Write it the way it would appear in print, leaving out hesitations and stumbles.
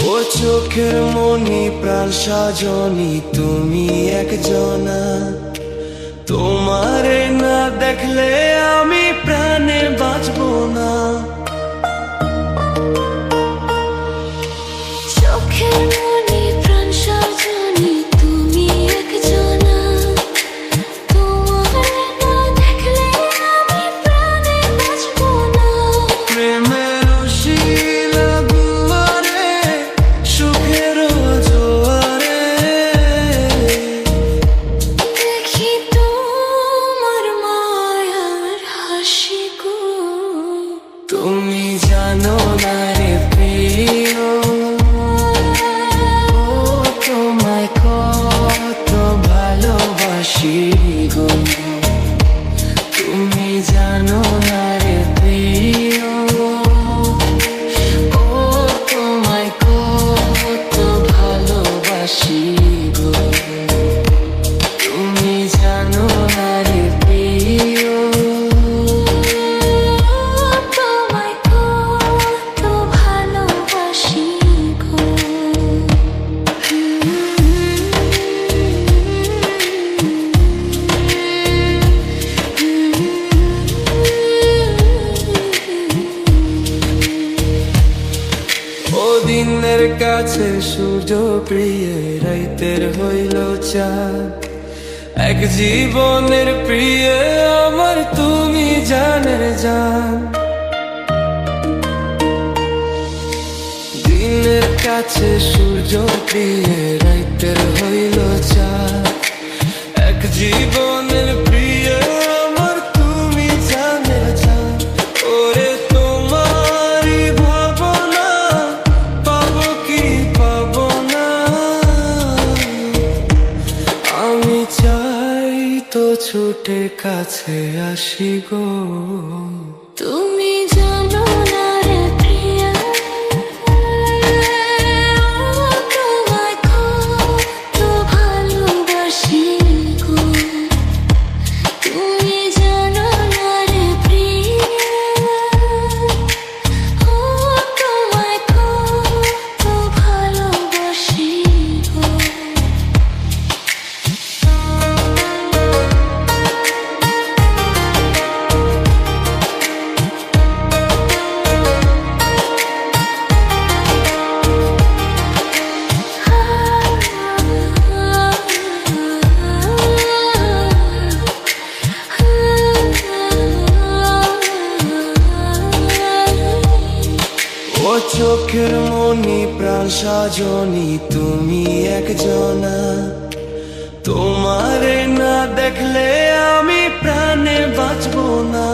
ও চোখের মনি প্রাণ সাজনি তুমি একজনা, তোমারে না দেখলে আমি প্রাণে বাঁচবো না। চোখের মনি প্রাণ সাজনি তুমি একজনা, তোমারে না দেখলে আমি প্রাণে বাঁচবো না। প্রেমের শিলা দুয়ারে সুখের জোয়ারে দেখি তোমার মায়ার হাসি গো। তুমি জানো না রে প্রিয়, তোমায় কত ভালোবাসি গো। তুমি জানো না রে প্রিয়, ও তোমায় কত ভালোবাসি গো। তুমি জানো না রে প্রিয়, তোমায় কত ভালোবাসি গো। ও দিনের কাছে সূর্য প্রিয়, রাইতের হইল চাঁদ। এক জীবনের প্রিয় আমার তুমি জানের জান। দিনের কাছে সূর্য প্রিয়, রাইতের হইল চাঁদ। এক জীবনের প্রিয় আমার তুমি জানের জান। ওরে তোমারই ভাবনা পাবো কি পাবো না, আমি চাই তো ছুটে কাছে আসি গো। তুমি জানো না রে প্রিয়া, তোমায় কত ভালোবাসি গো। তুমি জানো না রে প্রিয়া, তোমায় কত ভালোবাসি গো। ও চোখের মনি প্রাণ সাজনি তুমি একজনা, তোমারে না দেখলে আমি প্রাণে বাঁচবো না।